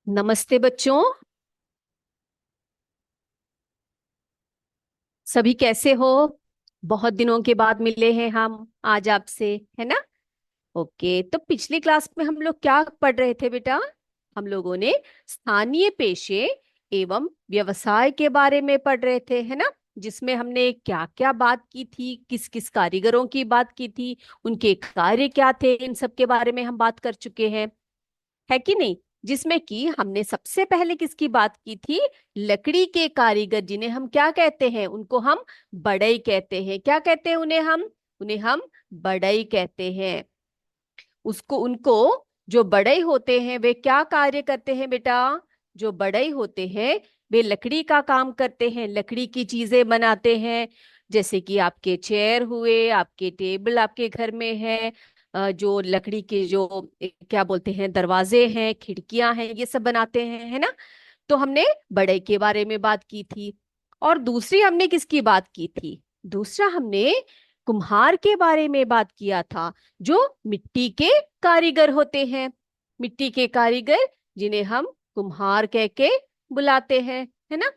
नमस्ते बच्चों। सभी कैसे हो? बहुत दिनों के बाद मिले हैं हम आज आपसे, है ना? ओके, तो पिछली क्लास में हम लोग क्या पढ़ रहे थे बेटा? हम लोगों ने स्थानीय पेशे एवं व्यवसाय के बारे में पढ़ रहे थे, है ना? जिसमें हमने क्या क्या बात की थी, किस किस कारीगरों की बात की थी, उनके कार्य क्या थे, इन सब के बारे में हम बात कर चुके हैं, है कि नहीं? जिसमें कि हमने सबसे पहले किसकी बात की थी? लकड़ी के कारीगर, जिन्हें हम क्या कहते हैं? उनको हम बढ़ई कहते हैं। क्या कहते हैं उन्हें हम बढ़ई कहते हैं। उसको उनको जो बढ़ई होते हैं वे क्या कार्य करते हैं बेटा? जो बढ़ई होते हैं वे लकड़ी का काम करते हैं, लकड़ी की चीजें बनाते हैं। जैसे कि आपके चेयर हुए, आपके टेबल आपके घर में है, जो लकड़ी के जो क्या बोलते हैं, दरवाजे हैं, खिड़कियां हैं, ये सब बनाते हैं, है ना? तो हमने बढ़ई के बारे में बात की थी। और दूसरी हमने किसकी बात की थी? दूसरा हमने कुम्हार के बारे में बात किया था, जो मिट्टी के कारीगर होते हैं। मिट्टी के कारीगर, जिन्हें हम कुम्हार कह के बुलाते हैं, है ना?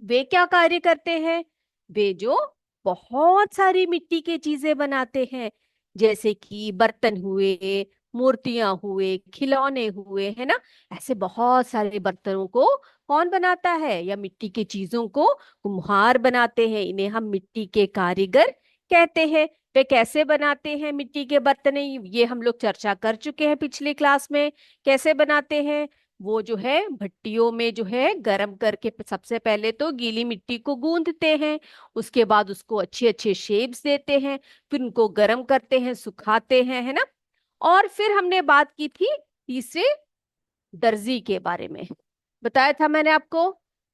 वे क्या कार्य करते हैं? वे जो बहुत सारी मिट्टी की चीजें बनाते हैं, जैसे कि बर्तन हुए, मूर्तियां हुए, खिलौने हुए, है ना? ऐसे बहुत सारे बर्तनों को कौन बनाता है, या मिट्टी की चीजों को कुम्हार बनाते हैं। इन्हें हम मिट्टी के कारीगर कहते हैं। वे कैसे बनाते हैं मिट्टी के बर्तन, ये हम लोग चर्चा कर चुके हैं पिछली क्लास में। कैसे बनाते हैं? वो जो है भट्टियों में जो है गरम करके सबसे पहले तो गीली मिट्टी को गूंदते हैं, उसके बाद उसको अच्छे अच्छे शेप्स देते हैं, फिर उनको गरम करते हैं, सुखाते हैं, है ना? और फिर हमने बात की थी तीसरे दर्जी के बारे में। बताया था मैंने आपको,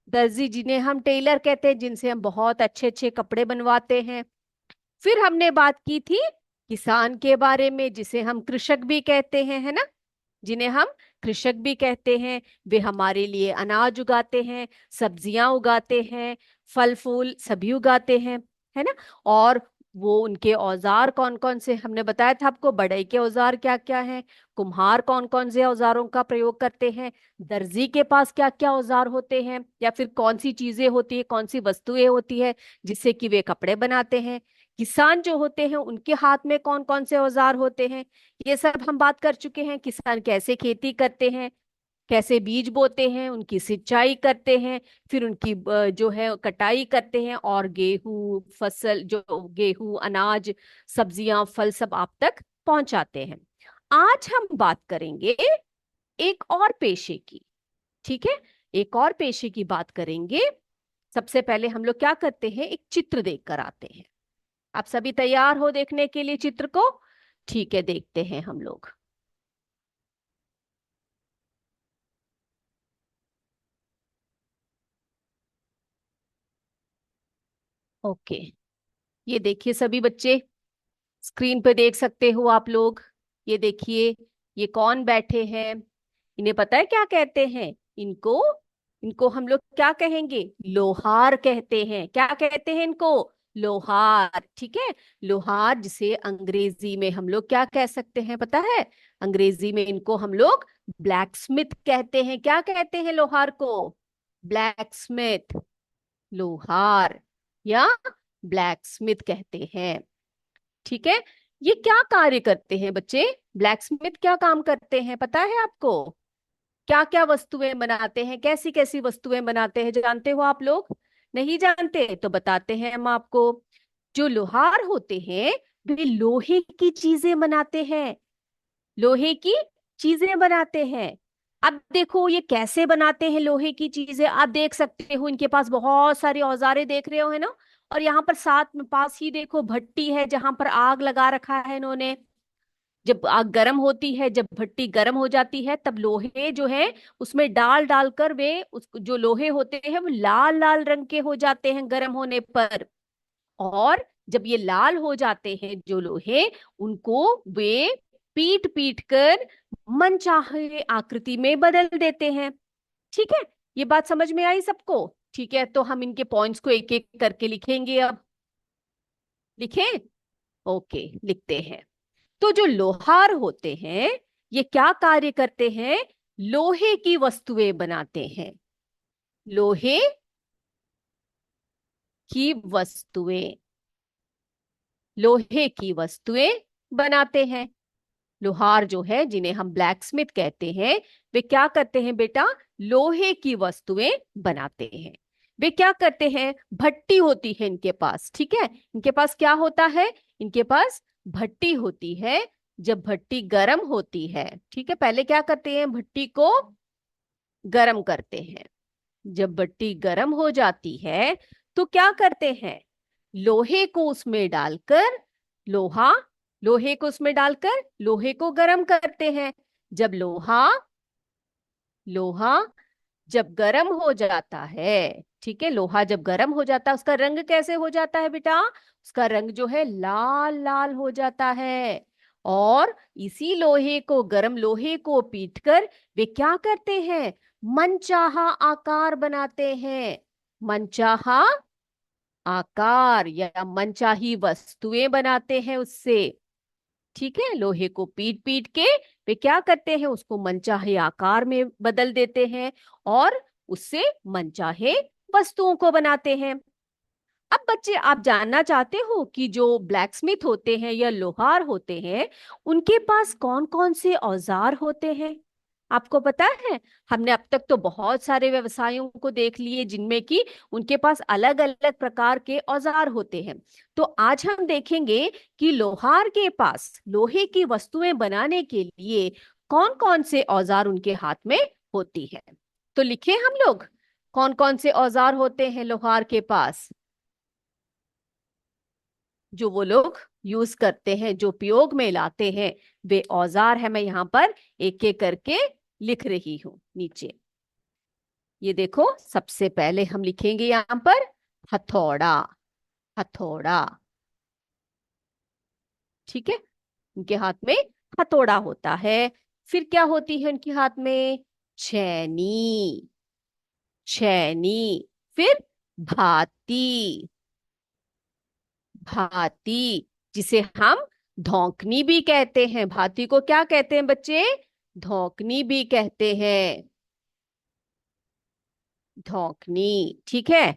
दर्जी जिन्हें हम टेलर कहते हैं, जिनसे हम बहुत अच्छे अच्छे कपड़े बनवाते हैं। फिर हमने बात की थी किसान के बारे में, जिसे हम कृषक भी कहते हैं, है ना? जिन्हें हम कृषक भी कहते हैं। वे हमारे लिए अनाज उगाते हैं, सब्जियां उगाते हैं, फल फूल सभी उगाते हैं, है ना? और वो उनके औजार कौन कौन से, हमने बताया था आपको, बढ़ई के औजार क्या क्या हैं, कुम्हार कौन कौन से औजारों का प्रयोग करते हैं, दर्जी के पास क्या क्या औजार होते हैं, या फिर कौन सी चीजें होती है, कौन सी वस्तुएं होती है जिससे कि वे कपड़े बनाते हैं। किसान जो होते हैं उनके हाथ में कौन कौन से औजार होते हैं, ये सब हम बात कर चुके हैं। किसान कैसे खेती करते हैं, कैसे बीज बोते हैं, उनकी सिंचाई करते हैं, फिर उनकी जो है कटाई करते हैं, और गेहूं फसल, जो गेहूं अनाज, सब्जियां, फल सब आप तक पहुंचाते हैं। आज हम बात करेंगे एक और पेशे की। ठीक है, एक और पेशे की बात करेंगे। सबसे पहले हम लोग क्या करते हैं, एक चित्र देख कर आते हैं। आप सभी तैयार हो देखने के लिए चित्र को? ठीक है, देखते हैं हम लोग। ओके, ये देखिए सभी बच्चे, स्क्रीन पे देख सकते हो आप लोग। ये देखिए, ये कौन बैठे हैं? इन्हें पता है क्या कहते हैं? इनको इनको हम लोग क्या कहेंगे? लोहार कहते हैं। क्या कहते हैं इनको? लोहार। ठीक है, लोहार, जिसे अंग्रेजी में हम लोग क्या कह सकते हैं पता है? अंग्रेजी में इनको हम लोग ब्लैक स्मिथ कहते हैं। क्या कहते हैं लोहार को? Black Smith. लोहार या ब्लैक स्मिथ कहते हैं। ठीक है, ये क्या कार्य करते हैं बच्चे? ब्लैक स्मिथ क्या काम करते हैं पता है आपको? क्या क्या वस्तुएं बनाते हैं, कैसी कैसी वस्तुएं बनाते हैं, जानते हो आप लोग? नहीं जानते तो बताते हैं हम आपको। जो लोहार होते हैं वे लोहे की चीजें बनाते हैं, लोहे की चीजें बनाते हैं। अब देखो ये कैसे बनाते हैं लोहे की चीजें, आप देख सकते हो इनके पास बहुत सारे औजारे देख रहे हो, है ना? और यहाँ पर साथ में पास ही देखो भट्टी है, जहां पर आग लगा रखा है इन्होंने। जब आग गर्म होती है, जब भट्टी गर्म हो जाती है, तब लोहे जो है उसमें डाल डालकर वे उस जो लोहे होते हैं वो लाल लाल रंग के हो जाते हैं गर्म होने पर। और जब ये लाल हो जाते हैं जो लोहे, उनको वे पीट पीट कर मनचाहे आकृति में बदल देते हैं। ठीक है, ये बात समझ में आई सबको? ठीक है, तो हम इनके पॉइंट्स को एक एक करके लिखेंगे अब। लिखें? ओके, लिखते हैं। तो जो लोहार होते हैं ये क्या कार्य करते हैं? लोहे की वस्तुएं बनाते हैं। लोहे की वस्तुएं, लोहे की वस्तुएं बनाते हैं। लोहार जो है, जिन्हें हम ब्लैक स्मिथ कहते हैं, वे क्या करते हैं बेटा? लोहे की वस्तुएं बनाते हैं। वे क्या करते हैं? भट्टी होती है इनके पास, ठीक है। इनके पास क्या होता है? इनके पास भट्टी होती है। जब भट्टी गर्म होती है, ठीक है, पहले क्या करते हैं? भट्टी को गर्म करते हैं। जब भट्टी गर्म हो जाती है तो क्या करते हैं? लोहे को उसमें डालकर, लोहा, लोहे को उसमें डालकर लोहे को गर्म करते हैं। जब लोहा, लोहा जब गर्म हो जाता है, ठीक है, लोहा जब गर्म हो जाता है, उसका रंग कैसे हो जाता है बेटा? उसका रंग जो है लाल लाल हो जाता है। और इसी लोहे को, गर्म लोहे को पीटकर वे क्या करते हैं? मनचाहा आकार बनाते हैं। मनचाहा आकार या मनचाही वस्तुएं बनाते हैं उससे, ठीक है। लोहे को पीट पीट के वे क्या करते हैं? उसको मनचाहे आकार में बदल देते हैं और उससे मनचाहे वस्तुओं को बनाते हैं। अब बच्चे, आप जानना चाहते हो कि जो ब्लैक स्मिथ होते हैं या लोहार होते हैं, उनके पास कौन कौन से औजार होते हैं? आपको पता है? हमने अब तक तो बहुत सारे व्यवसायों को देख लिए जिनमें कि उनके पास अलग अलग प्रकार के औजार होते हैं। तो आज हम देखेंगे कि लोहार के पास लोहे की वस्तुएं बनाने के लिए कौन कौन से औजार उनके हाथ में होती है। तो लिखे हम लोग, कौन कौन से औजार होते हैं लोहार के पास, जो वो लोग यूज करते हैं, जो उपयोग में लाते हैं। वे औजार है, मैं यहाँ पर एक एक करके लिख रही हूं नीचे। ये देखो, सबसे पहले हम लिखेंगे यहाँ पर हथौड़ा। हथौड़ा, ठीक है, उनके हाथ में हथौड़ा होता है। फिर क्या होती है उनके हाथ में? छैनी। छैनी। फिर भाती। भाती, जिसे हम धौंकनी भी कहते हैं। भाती को क्या कहते हैं बच्चे? धौंकनी भी कहते हैं। धौंकनी, ठीक है।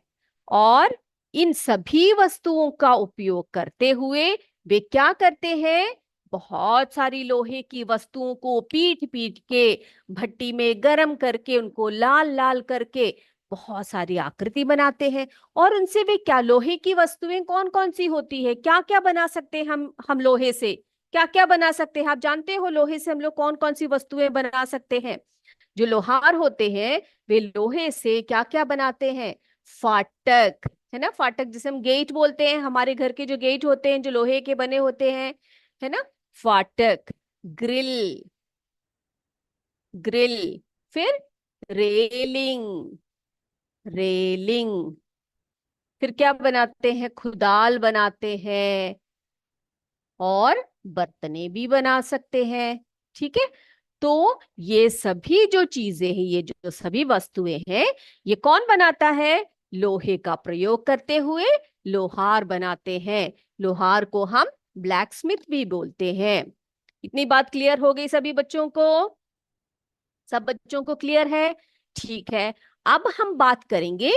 और इन सभी वस्तुओं का उपयोग करते हुए वे क्या करते हैं? बहुत सारी लोहे की वस्तुओं को पीट पीट के, भट्टी में गर्म करके, उनको लाल लाल करके बहुत सारी आकृति बनाते हैं। और उनसे वे क्या, लोहे की वस्तुएं कौन कौन सी होती है, क्या क्या बना सकते हैं हम लोहे से? क्या क्या बना सकते हैं? आप जानते हो लोहे से हम लोग कौन कौन सी वस्तुएं बना सकते हैं? जो लोहार होते हैं, वे लोहे से क्या क्या बनाते हैं? फाटक, है ना, फाटक जिसे हम गेट बोलते हैं, हमारे घर के जो गेट होते हैं जो लोहे के बने होते हैं, है ना, फाटक। Grill, grill. फिर रेलिंग, रेलिंग। फिर क्या बनाते हैं? खुदाल बनाते हैं। और बर्तने भी बना सकते हैं, ठीक है। तो ये सभी जो चीजें हैं, ये जो सभी वस्तुएं हैं, ये कौन बनाता है? लोहे का प्रयोग करते हुए लोहार बनाते हैं। लोहार को हम ब्लैक स्मिथ भी बोलते हैं। इतनी बात क्लियर हो गई सभी बच्चों को? सब बच्चों को क्लियर है? ठीक है। अब हम बात करेंगे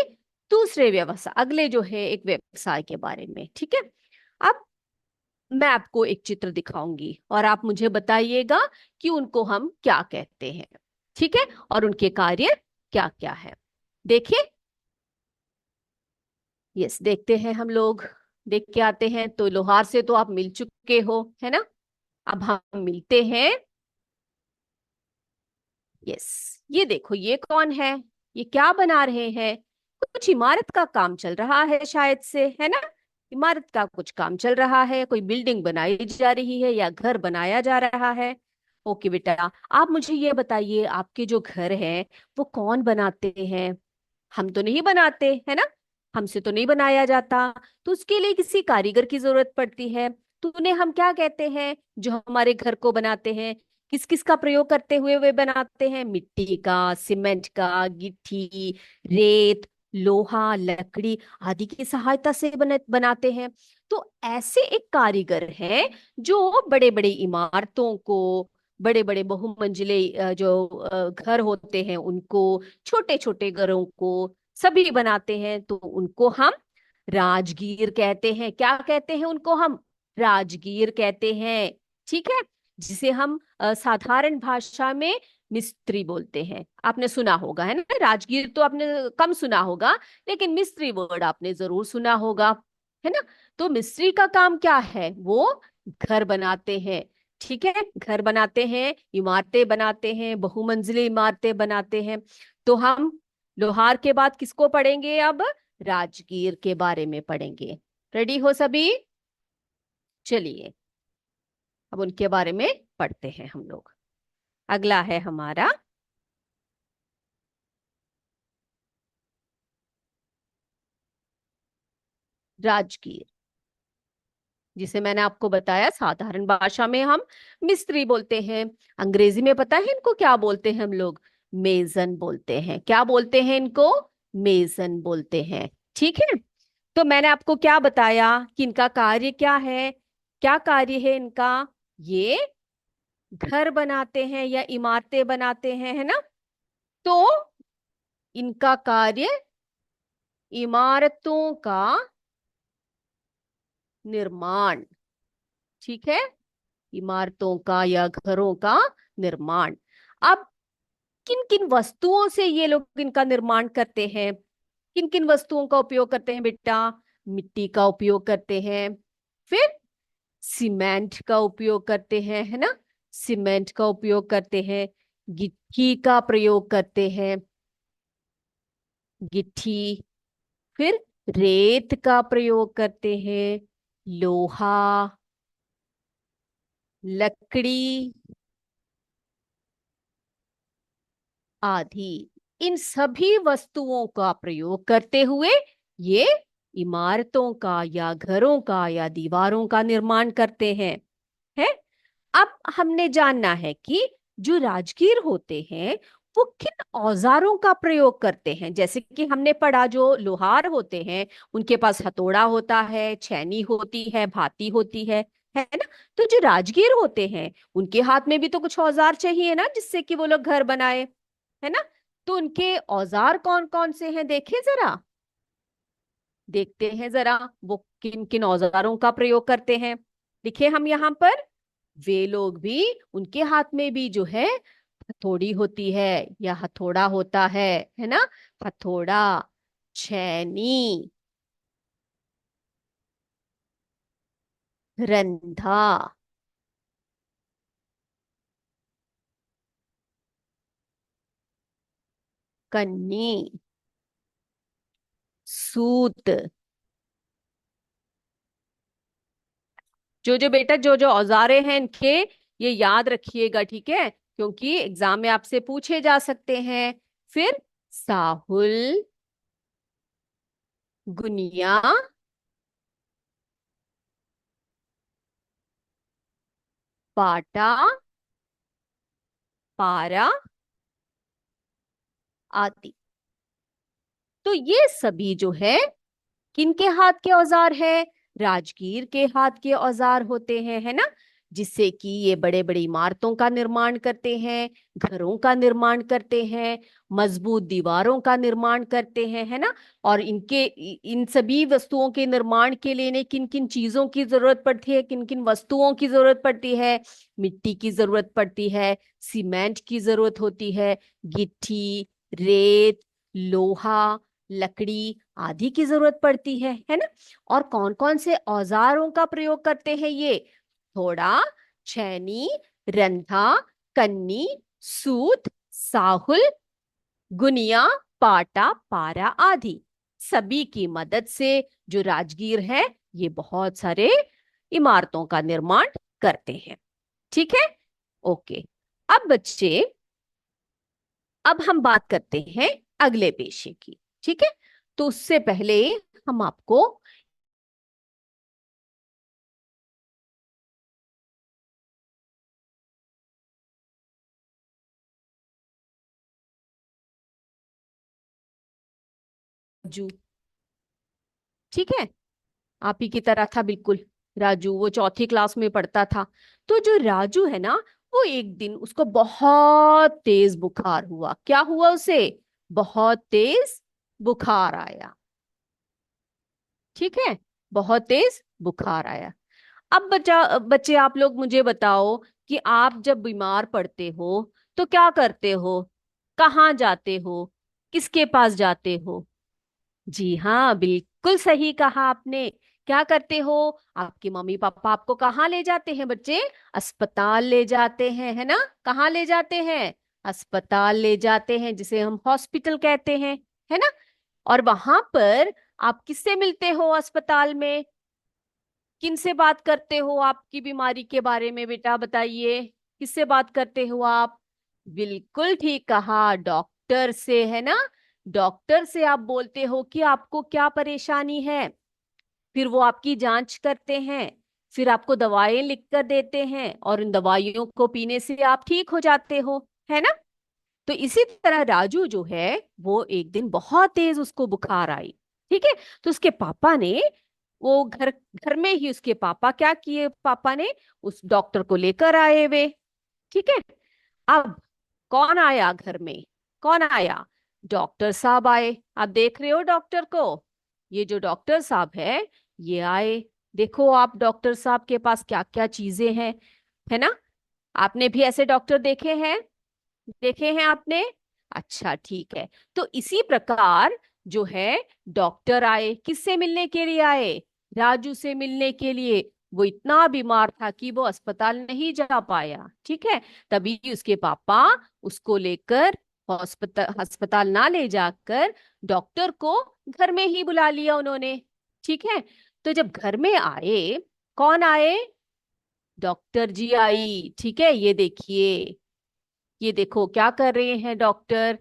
दूसरे व्यवसाय, अगले जो है एक व्यवसाय के बारे में, ठीक है। अब मैं आपको एक चित्र दिखाऊंगी और आप मुझे बताइएगा कि उनको हम क्या कहते हैं, ठीक है, और उनके कार्य क्या क्या है। देखिए, यस, देखते हैं हम लोग, देख के आते हैं। तो लोहार से तो आप मिल चुके हो, है ना। अब हम मिलते हैं। यस, ये देखो, ये कौन है? ये क्या बना रहे हैं? कुछ इमारत का काम चल रहा है शायद से, है ना। इमारत का कुछ काम चल रहा है, कोई बिल्डिंग बनाई जा रही है या घर बनाया जा रहा है। ओके बेटा, आप मुझे ये बताइए, आपके जो घर हैं वो कौन बनाते हैं? हम तो नहीं बनाते, है ना, हमसे तो नहीं बनाया जाता। तो उसके लिए किसी कारीगर की जरूरत पड़ती है। तो उन्हें हम क्या कहते हैं, जो हमारे घर को बनाते हैं? किस किस का प्रयोग करते हुए वे बनाते हैं? मिट्टी का, सीमेंट का, गिट्टी, रेत, लोहा, लकड़ी आदि की सहायता से बनाते हैं। तो ऐसे एक कारीगर है जो बड़े बड़े इमारतों को, बड़े बड़े बहुमंजिले जो घर होते हैं उनको, छोटे छोटे घरों को सभी बनाते हैं, तो उनको हम राजगीर कहते हैं। क्या कहते हैं उनको हम? राजगीर कहते हैं। ठीक है। जिसे हम साधारण भाषा में मिस्त्री बोलते हैं। आपने सुना होगा, है ना? राजगीर तो आपने कम सुना होगा, लेकिन मिस्त्री वर्ड आपने जरूर सुना होगा, है ना? तो मिस्त्री का काम क्या है? वो घर बनाते हैं। ठीक है, घर बनाते हैं, इमारतें बनाते हैं, बहुमंजिली इमारतें बनाते हैं। तो हम लोहार के बाद किसको पढ़ेंगे अब? राजगीर के बारे में पढ़ेंगे। रेडी हो सभी? चलिए, अब उनके बारे में पढ़ते हैं हम लोग। अगला है हमारा राजगीर, जिसे मैंने आपको बताया साधारण भाषा में हम मिस्त्री बोलते हैं। अंग्रेजी में पता है इनको क्या बोलते हैं हम लोग? मेजन बोलते हैं। क्या बोलते हैं इनको? मेजन बोलते हैं। ठीक है। तो मैंने आपको क्या बताया कि इनका कार्य क्या है? क्या कार्य है इनका? ये घर बनाते हैं या इमारतें बनाते हैं, है ना? तो इनका कार्य इमारतों का निर्माण। ठीक है, इमारतों का या घरों का निर्माण। अब किन किन वस्तुओं से ये लोग इनका निर्माण करते हैं? किन किन वस्तुओं का उपयोग करते हैं बेटा? मिट्टी का उपयोग करते हैं, फिर सीमेंट का उपयोग करते हैं, है ना? सीमेंट का उपयोग करते हैं, गिट्टी का प्रयोग करते हैं, गिट्टी, फिर रेत का प्रयोग करते हैं, लोहा, लकड़ी आदि। इन सभी वस्तुओं का प्रयोग करते हुए ये इमारतों का या घरों का या दीवारों का निर्माण करते हैं। है। अब हमने जानना है कि जो राजगीर होते हैं वो किन औजारों का प्रयोग करते हैं। जैसे कि हमने पढ़ा, जो लोहार होते हैं उनके पास हथौड़ा होता है, छेनी होती है, भाती होती है ना? तो जो राजगीर होते हैं उनके हाथ में भी तो कुछ औजार चाहिए ना, जिससे कि वो लोग घर बनाए, है ना? तो उनके औजार कौन कौन से हैं, देखें जरा। देखते हैं जरा वो किन किन औजारों का प्रयोग करते हैं। लिखे हम यहाँ पर, वे लोग भी, उनके हाथ में भी जो है हथौड़ी होती है या हथौड़ा होता है ना? हथौड़ा, छेनी, रंधा, कन्नी, सूत। जो जो बेटा, जो जो औजारे हैं इनके, ये याद रखिएगा, ठीक है? क्योंकि एग्जाम में आपसे पूछे जा सकते हैं। फिर साहुल, गुनिया, पाटा, पारा आदि। तो ये सभी जो है किनके हाथ के औजार है? राजगीर के हाथ के औजार होते हैं, है ना? जिससे कि ये बड़े बड़े इमारतों का निर्माण करते हैं, घरों का निर्माण करते हैं, मजबूत दीवारों का निर्माण करते हैं, है ना? और इन सभी वस्तुओं के निर्माण के लिए इन्हें किन किन चीजों की जरूरत पड़ती है, किन किन वस्तुओं की जरूरत पड़ती है? मिट्टी की जरूरत पड़ती है, सीमेंट की जरूरत होती है, गिट्टी, रेत, लोहा, लकड़ी आदि की जरूरत पड़ती है ना? और कौन कौन से औजारों का प्रयोग करते हैं ये? थोड़ा, छेनी, रंधा, कन्नी, सूत, साहुल, गुनिया, पाटा, पारा आदि। सभी की मदद से जो राजगीर है ये बहुत सारे इमारतों का निर्माण करते हैं। ठीक है। ओके। अब बच्चे, अब हम बात करते हैं अगले पेशे की। ठीक है। तो उससे पहले हम आपको राजू, ठीक है, आप ही की तरह था बिल्कुल। राजू वो चौथी क्लास में पढ़ता था। तो जो राजू है ना, वो एक दिन उसको बहुत तेज बुखार हुआ। क्या हुआ उसे? बहुत तेज बुखार आया। ठीक है, बहुत तेज बुखार आया। अब बच्चे आप लोग मुझे बताओ कि आप जब बीमार पड़ते हो तो क्या करते हो? कहाँ जाते हो? किसके पास जाते हो? जी हाँ, बिल्कुल सही कहा आपने। क्या करते हो? आपके मम्मी पापा आपको कहाँ ले जाते हैं बच्चे? अस्पताल ले जाते हैं, है ना? कहाँ ले जाते हैं? अस्पताल ले जाते हैं, जिसे हम हॉस्पिटल कहते हैं, है ना? और वहां पर आप किससे मिलते हो अस्पताल में? किनसे बात करते हो आपकी बीमारी के बारे में? बेटा बताइए, किससे बात करते हो आप? बिल्कुल ठीक कहा, डॉक्टर से, है ना? डॉक्टर से आप बोलते हो कि आपको क्या परेशानी है। फिर वो आपकी जांच करते हैं, फिर आपको दवाएं लिख कर देते हैं, और उन दवाइयों को पीने से आप ठीक हो जाते हो, है ना? तो इसी तरह राजू जो है, वो एक दिन बहुत तेज उसको बुखार आई। ठीक है, तो उसके पापा ने, वो घर घर में ही उसके पापा क्या किए, पापा ने उस डॉक्टर को लेकर आए वे। ठीक है, अब कौन आया घर में? कौन आया? डॉक्टर साहब आए। आप देख रहे हो डॉक्टर को? ये जो डॉक्टर साहब है, ये आए। देखो आप डॉक्टर साहब के पास क्या क्या चीजें हैं, है ना? आपने भी ऐसे डॉक्टर देखे हैं? देखे हैं आपने? अच्छा, ठीक है। तो इसी प्रकार जो है, डॉक्टर आए, किससे मिलने के लिए आए? राजू से मिलने के लिए। वो इतना बीमार था कि वो अस्पताल नहीं जा पाया। ठीक है, तभी उसके पापा उसको लेकर अस्पताल अस्पताल ना ले जाकर डॉक्टर को घर में ही बुला लिया उन्होंने। ठीक है, तो जब घर में आए, कौन आए? डॉक्टर जी आई। ठीक है, ये देखिए, ये देखो क्या कर रहे हैं डॉक्टर?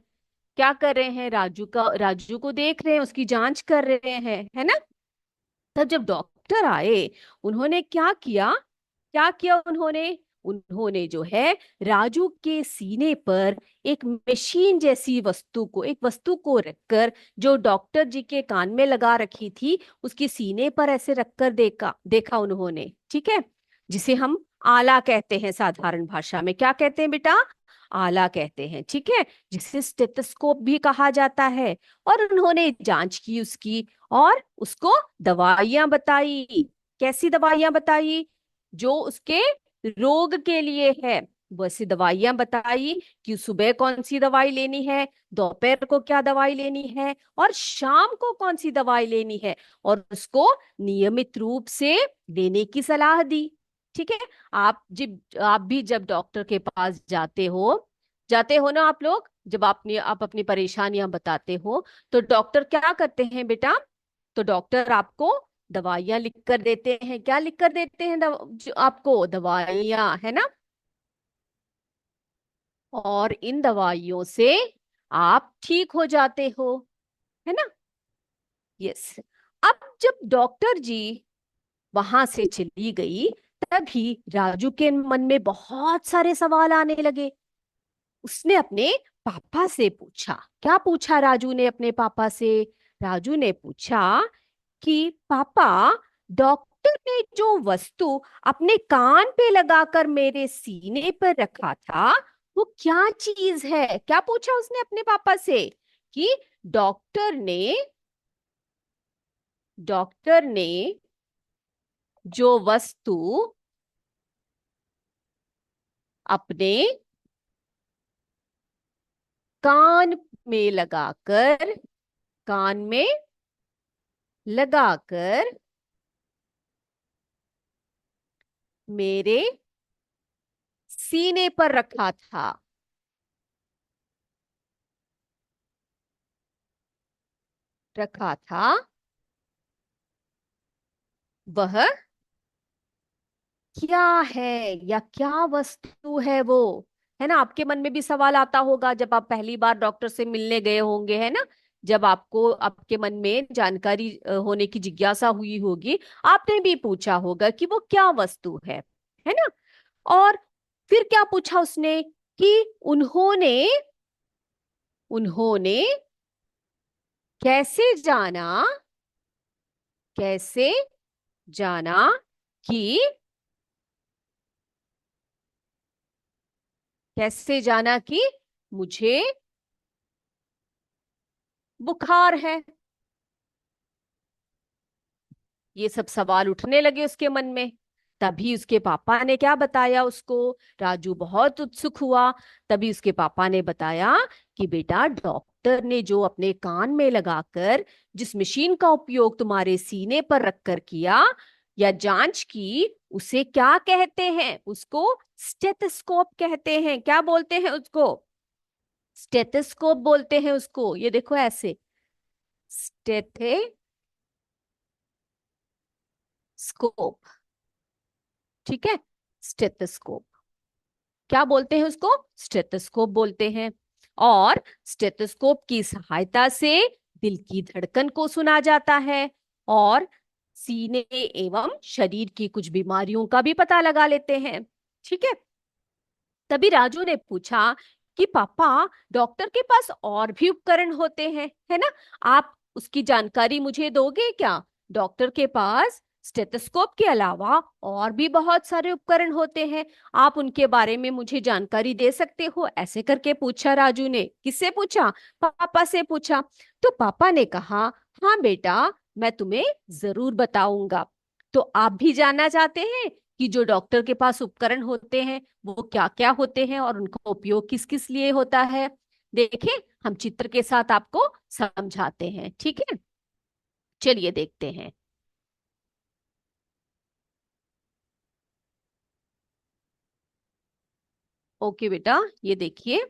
क्या कर रहे हैं? राजू को देख रहे हैं, उसकी जांच कर रहे हैं, है ना? तब जब डॉक्टर आए, उन्होंने क्या किया? क्या किया उन्होंने? उन्होंने जो है, राजू के सीने पर एक मशीन जैसी वस्तु को, एक वस्तु को रखकर, जो डॉक्टर जी के कान में लगा रखी थी, उसके सीने पर ऐसे रखकर देखा देखा उन्होंने। ठीक है, जिसे हम आला कहते हैं, साधारण भाषा में क्या कहते हैं बेटा? आला कहते हैं। ठीक है, जिसे स्टेथोस्कोप भी कहा जाता है। और उन्होंने जांच की उसकी, और उसको दवाइयां बताई। कैसी दवाइयां बताई? जो उसके रोग के लिए है, वैसी दवाइयां बताई, कि सुबह कौन सी दवाई लेनी है, दोपहर को क्या दवाई लेनी है, और शाम को कौन सी दवाई लेनी है, और उसको नियमित रूप से लेने की सलाह दी। ठीक है, आप भी जब डॉक्टर के पास जाते हो ना आप लोग, जब आप अपनी परेशानियां बताते हो, तो डॉक्टर क्या करते हैं बेटा? तो डॉक्टर आपको दवाइयां लिख कर देते हैं। क्या लिख कर देते हैं? जो आपको दवाइयां, है ना? और इन दवाइयों से आप ठीक हो जाते हो, है ना? यस। अब जब डॉक्टर जी वहां से चली गई, तभी राजू के मन में बहुत सारे सवाल आने लगे। उसने अपने पापा से पूछा। क्या पूछा राजू ने अपने पापा से? राजू ने पूछा कि पापा, डॉक्टर ने जो वस्तु अपने कान पे लगाकर मेरे सीने पर रखा था, वो क्या चीज है? क्या पूछा उसने अपने पापा से? कि डॉक्टर ने डॉक्टर ने जो वस्तु अपने कान में लगाकर कान में लगाकर मेरे सीने पर रखा था, वह क्या है, या क्या वस्तु है वो? है ना? आपके मन में भी सवाल आता होगा जब आप पहली बार डॉक्टर से मिलने गए होंगे, है ना? जब आपको आपके मन में जानकारी होने की जिज्ञासा हुई होगी, आपने भी पूछा होगा कि वो क्या वस्तु है ना? और फिर क्या पूछा उसने? कि उन्होंने उन्होंने कैसे जाना कैसे जाना कि कैसे जाना कि मुझे बुखार है? ये सब सवाल उठने लगे उसके मन में। तभी उसके पापा ने क्या बताया उसको। राजू बहुत उत्सुक हुआ। तभी उसके पापा ने बताया कि बेटा, डॉक्टर ने जो अपने कान में लगाकर जिस मशीन का उपयोग तुम्हारे सीने पर रखकर किया या जांच की, उसे क्या कहते हैं? उसको स्टेथोस्कोप कहते हैं। क्या बोलते हैं उसको? स्टेथोस्कोप बोलते हैं उसको। ये देखो ऐसे, स्टेथेस्कोप। ठीक है, स्टेथोस्कोप। क्या बोलते हैं उसको? स्टेथोस्कोप बोलते हैं। और स्टेथोस्कोप की सहायता से दिल की धड़कन को सुना जाता है, और सीने एवं शरीर की कुछ बीमारियों का भी पता लगा लेते हैं। ठीक है। तभी राजू ने पूछा कि पापा, डॉक्टर के पास और भी उपकरण होते हैं, है ना? आप उसकी जानकारी मुझे दोगे क्या? डॉक्टर के पास स्टेथोस्कोप के अलावा और भी बहुत सारे उपकरण होते हैं। आप उनके बारे में मुझे जानकारी दे सकते हो? ऐसे करके पूछा राजू ने। किससे पूछा? पापा से पूछा। तो पापा ने कहा, हाँ बेटा, मैं तुम्हें जरूर बताऊंगा। तो आप भी जानना चाहते हैं कि जो डॉक्टर के पास उपकरण होते हैं वो क्या क्या होते हैं और उनका उपयोग किस किस लिए होता है? देखें, हम चित्र के साथ आपको समझाते हैं। ठीक है, चलिए देखते हैं। ओके बेटा, ये देखिए,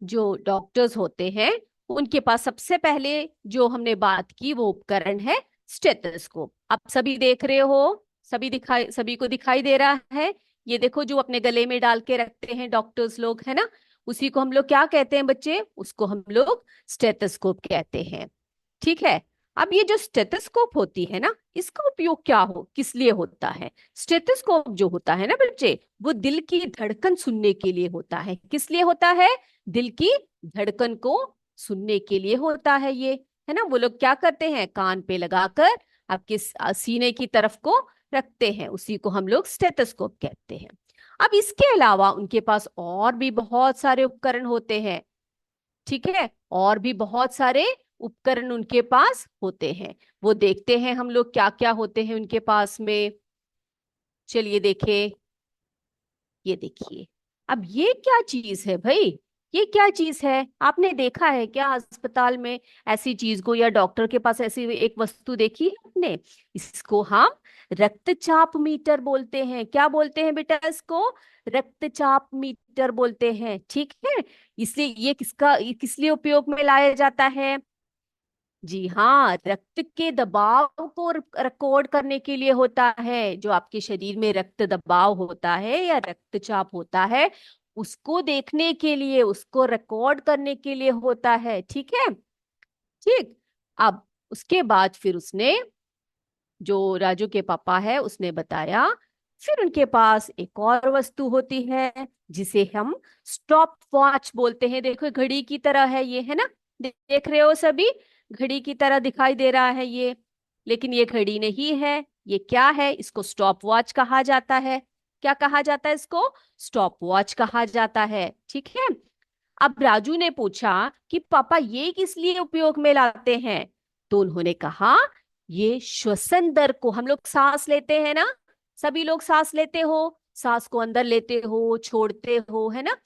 जो डॉक्टर्स होते हैं उनके पास सबसे पहले जो हमने बात की वो उपकरण है स्टेथोस्कोप। आप सभी देख रहे हो, सभी को दिखाई दे रहा है। ये देखो, जो अपने गले में डाल के रखते हैं डॉक्टर्स लोग, है ना? उसी को हम लोग क्या कहते हैं बच्चे? उसको हम लोग स्टेथोस्कोप कहते हैं। ठीक है। अब ये जो स्टेथोस्कोप होती है ना, इसका उपयोग क्या हो, किस लिए होता है? स्टेथोस्कोप जो होता है ना बच्चे, वो दिल की धड़कन सुनने के लिए होता है। किस लिए होता है? दिल की धड़कन को सुनने के लिए होता है ये, है ना? वो लोग क्या करते हैं, कान पे लगाकर आपके सीने की तरफ को रखते हैं, उसी को हम लोग स्टेथोस्कोप कहते हैं। अब इसके अलावा उनके पास और भी बहुत सारे उपकरण होते हैं। ठीक है, और भी बहुत सारे उपकरण उनके पास होते हैं। वो देखते हैं हम लोग क्या क्या होते हैं उनके पास में। चलिए देखें। ये देखिए, अब ये क्या चीज है भाई? ये क्या चीज है? आपने देखा है क्या अस्पताल में ऐसी चीज को, या डॉक्टर के पास ऐसी एक वस्तु देखी है आपने? इसको हम रक्तचाप मीटर बोलते हैं। क्या बोलते हैं बेटा इसको? रक्तचाप मीटर बोलते हैं। ठीक है। इसलिए ये किस लिए उपयोग में लाया जाता है? जी हाँ, रक्त के दबाव को रिकॉर्ड करने के लिए होता है। जो आपके शरीर में रक्त दबाव होता है या रक्तचाप होता है, उसको देखने के लिए, उसको रिकॉर्ड करने के लिए होता है। ठीक है। ठीक। अब उसके बाद फिर उसने, जो राजू के पापा है, उसने बताया, फिर उनके पास एक और वस्तु होती है जिसे हम स्टॉप वॉच बोलते हैं। देखो, घड़ी की तरह है ये, है ना? देख रहे हो सभी, घड़ी की तरह दिखाई दे रहा है ये। लेकिन ये घड़ी नहीं है। ये क्या है? इसको स्टॉप वॉच कहा जाता है। क्या कहा जाता है इसको? स्टॉप वॉच कहा जाता है। ठीक है। अब राजू ने पूछा कि पापा, ये किस लिए उपयोग में लाते हैं? तो उन्होंने कहा, ये श्वसन दर को, हम लोग सांस लेते हैं ना, सभी लोग सांस लेते हो, सांस को अंदर लेते हो, छोड़ते हो, है ना?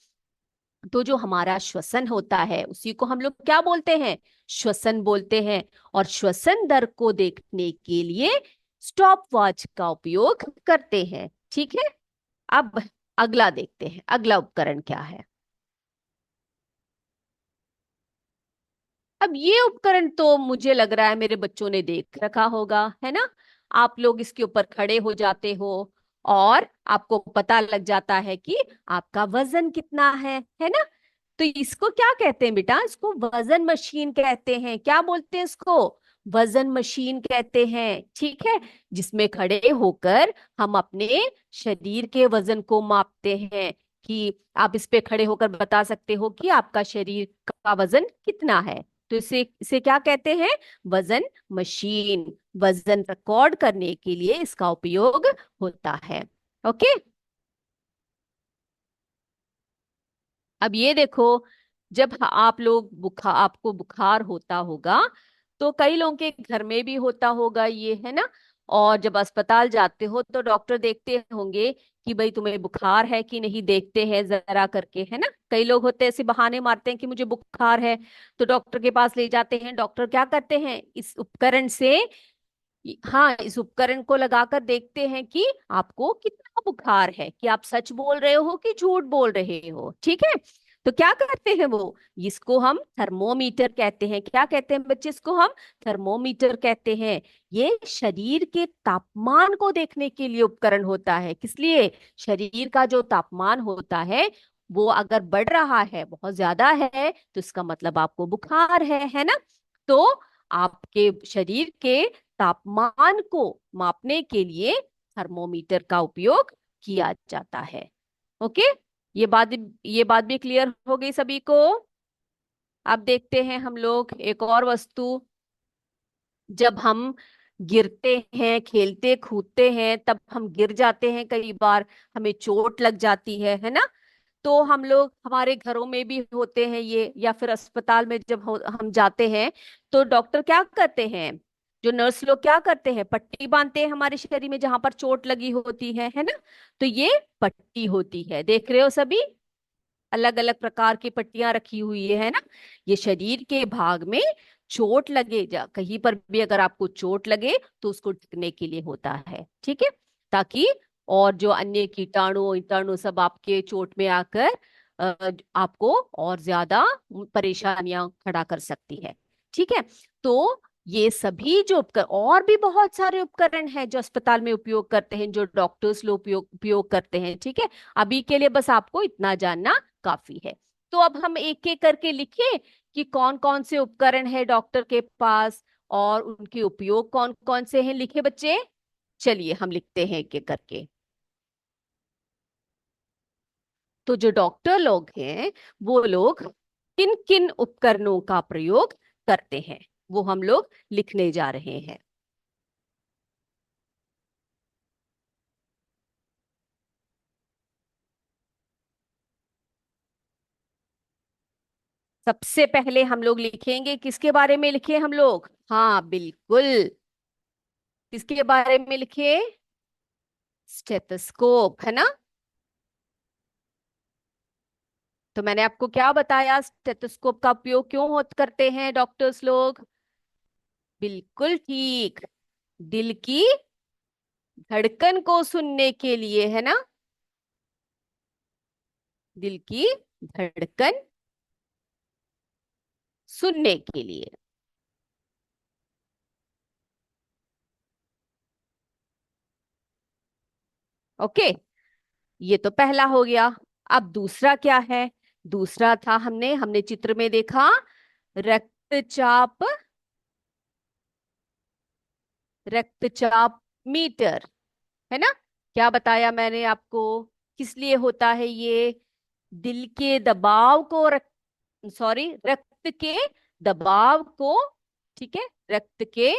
तो जो हमारा श्वसन होता है उसी को हम लोग क्या बोलते हैं? श्वसन बोलते हैं। और श्वसन दर को देखने के लिए स्टॉप वॉच का उपयोग करते हैं। ठीक है। अब अगला देखते हैं, अगला उपकरण क्या है। अब ये उपकरण तो मुझे लग रहा है मेरे बच्चों ने देख रखा होगा, है ना? आप लोग इसके ऊपर खड़े हो जाते हो और आपको पता लग जाता है कि आपका वजन कितना है ना? तो इसको क्या कहते हैं बेटा? इसको वजन मशीन कहते हैं। क्या बोलते हैं इसको? वजन मशीन कहते हैं। ठीक है। जिसमें खड़े होकर हम अपने शरीर के वजन को मापते हैं, कि आप इस पे खड़े होकर बता सकते हो कि आपका शरीर का वजन कितना है। तो इसे इसे क्या कहते हैं? वजन मशीन। वजन रिकॉर्ड करने के लिए इसका उपयोग होता है। ओके। अब ये देखो, जब आप लोग आपको बुखार होता होगा, तो कई लोगों के घर में भी होता होगा ये, है ना। और जब अस्पताल जाते हो तो डॉक्टर देखते होंगे कि भाई तुम्हें बुखार है कि नहीं, देखते हैं जरा करके, है ना। कई लोग होते हैं ऐसे बहाने मारते हैं कि मुझे बुखार है, तो डॉक्टर के पास ले जाते हैं। डॉक्टर क्या करते हैं, इस उपकरण से, हाँ, इस उपकरण को लगाकर देखते हैं कि आपको कितना बुखार है, कि आप सच बोल रहे हो कि झूठ बोल रहे हो, ठीक है। तो क्या करते हैं वो, इसको हम थर्मोमीटर कहते हैं। क्या कहते हैं बच्चे, इसको हम थर्मोमीटर कहते हैं। ये शरीर के तापमान को देखने के लिए उपकरण होता है। किस लिए, शरीर का जो तापमान होता है वो अगर बढ़ रहा है, बहुत ज्यादा है, तो इसका मतलब आपको बुखार है ना। तो आपके शरीर के तापमान को मापने के लिए थर्मोमीटर का उपयोग किया जाता है। ओके, ये बात ये बात भी क्लियर हो गई सभी को। अब देखते हैं हम लोग एक और वस्तु। जब हम गिरते हैं, खेलते कूदते हैं, तब हम गिर जाते हैं, कई बार हमें चोट लग जाती है ना। तो हम लोग, हमारे घरों में भी होते हैं ये, या फिर अस्पताल में जब हम जाते हैं, तो डॉक्टर क्या करते हैं, जो नर्स लोग क्या करते हैं, पट्टी बांधते हैं हमारे शरीर में जहां पर चोट लगी होती है ना। तो ये पट्टी होती है, देख रहे हो सभी, अलग अलग प्रकार की पट्टियां रखी हुई है ना। ये शरीर के भाग में चोट लगे, कहीं पर भी अगर आपको चोट लगे तो उसको ढकने के लिए होता है, ठीक है। ताकि और जो अन्य कीटाणु ईटाणु सब आपके चोट में आकर आपको और ज्यादा परेशानियां खड़ा कर सकती है, ठीक है। तो ये सभी जो उपकरण, और भी बहुत सारे उपकरण हैं जो अस्पताल में उपयोग करते हैं, जो डॉक्टर्स लोग उपयोग करते हैं, ठीक है। अभी के लिए बस आपको इतना जानना काफी है। तो अब हम एक एक करके लिखें कि कौन कौन से उपकरण है डॉक्टर के पास, और उनके उपयोग कौन कौन से हैं, लिखे बच्चे। चलिए हम लिखते हैं एक एक करके। तो जो डॉक्टर लोग हैं, वो लोग किन किन उपकरणों का प्रयोग करते हैं, वो हम लोग लिखने जा रहे हैं। सबसे पहले हम लोग लिखेंगे, किसके बारे में लिखे हम लोग, हाँ बिल्कुल, किसके बारे में लिखे, स्टेथोस्कोप, है ना। तो मैंने आपको क्या बताया, स्टेथोस्कोप का उपयोग क्यों होत करते हैं डॉक्टर्स लोग, बिल्कुल ठीक, दिल की धड़कन को सुनने के लिए, है ना, दिल की धड़कन सुनने के लिए। ओके, ये तो पहला हो गया। अब दूसरा क्या है, दूसरा था, हमने हमने चित्र में देखा, रक्तचाप, रक्तचाप मीटर, है ना। क्या बताया मैंने आपको, किस लिए होता है ये, दिल के दबाव को सॉरी, रक्त के दबाव को, ठीक है, रक्त के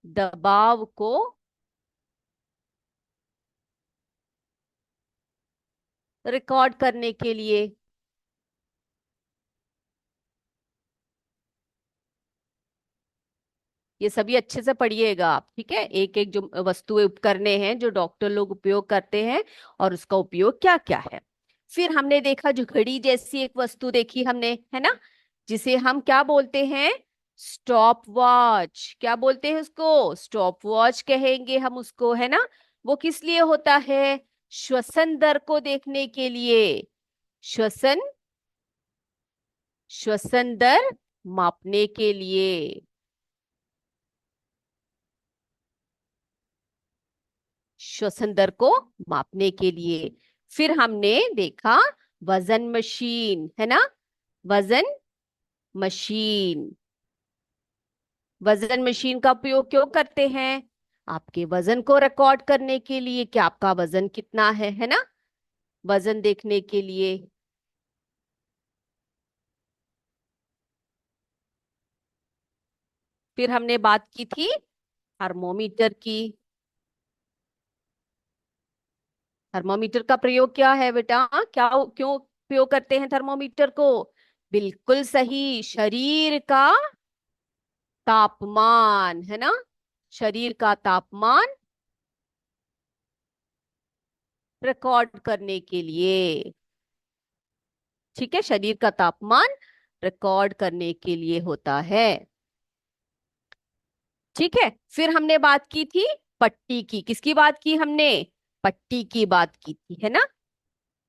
दबाव को रिकॉर्ड करने के लिए। ये सभी अच्छे से पढ़िएगा आप, ठीक है, एक एक जो वस्तुएं उपकरणे हैं जो डॉक्टर लोग उपयोग करते हैं, और उसका उपयोग क्या क्या है। फिर हमने देखा, जो घड़ी जैसी एक वस्तु देखी हमने, है ना, जिसे हम क्या बोलते हैं, स्टॉप वॉच, क्या बोलते हैं उसको, स्टॉप वॉच कहेंगे हम उसको, है ना। वो किस लिए होता है, श्वसन दर को देखने के लिए, श्वसन श्वसन दर मापने के लिए, श्वसन दर को मापने के लिए। फिर हमने देखा वजन मशीन, है ना, वजन मशीन, वजन मशीन का उपयोग क्यों करते हैं, आपके वजन को रिकॉर्ड करने के लिए, कि आपका वजन कितना है ना, वजन देखने के लिए। फिर हमने बात की थी थर्मोमीटर की, थर्मोमीटर का प्रयोग क्या है बेटा? क्या, क्यों उपयोग करते हैं थर्मोमीटर को? बिल्कुल सही, शरीर का तापमान, है ना? शरीर का तापमान रिकॉर्ड करने के लिए। ठीक है, शरीर का तापमान रिकॉर्ड करने के लिए होता है। ठीक है, फिर हमने बात की थी पट्टी की। किसकी बात की हमने? पट्टी की बात की थी, है ना?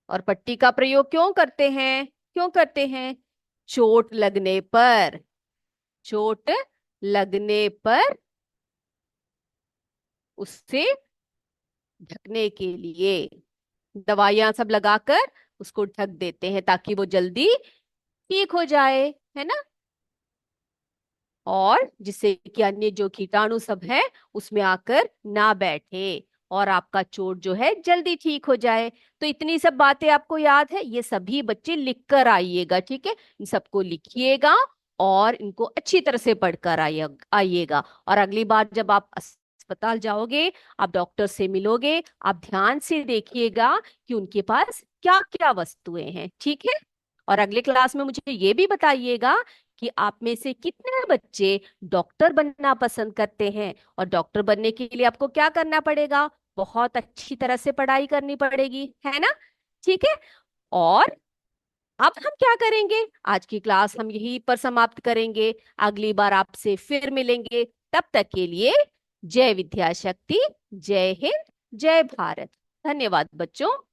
और पट्टी का प्रयोग क्यों करते हैं? क्यों करते हैं? चोट लगने पर, चोट लगने पर उससे ढकने के लिए दवाइयां सब लगाकर उसको ढक देते हैं ताकि वो जल्दी ठीक हो जाए, है ना? और जिससे कि अन्य जो कीटाणु सब है उसमें आकर ना बैठे और आपका चोट जो है जल्दी ठीक हो जाए। तो इतनी सब बातें आपको याद है? ये सभी बच्चे लिख कर आइएगा, ठीक है? इन सबको लिखिएगा और इनको अच्छी तरह से पढ़कर आइएगा। और अगली बार जब आप अस्पताल जाओगे, आप डॉक्टर से मिलोगे, आप ध्यान से देखिएगा कि उनके पास क्या क्या वस्तुएं हैं, ठीक है? और अगले क्लास में मुझे ये भी बताइएगा कि आप में से कितने बच्चे डॉक्टर बनना पसंद करते हैं। और डॉक्टर बनने के लिए आपको क्या करना पड़ेगा? बहुत अच्छी तरह से पढ़ाई करनी पड़ेगी, है ना? ठीक है। और अब हम क्या करेंगे? आज की क्लास हम यहीं पर समाप्त करेंगे। अगली बार आपसे फिर मिलेंगे। तब तक के लिए जय विद्या शक्ति, जय हिंद, जय भारत। धन्यवाद बच्चों।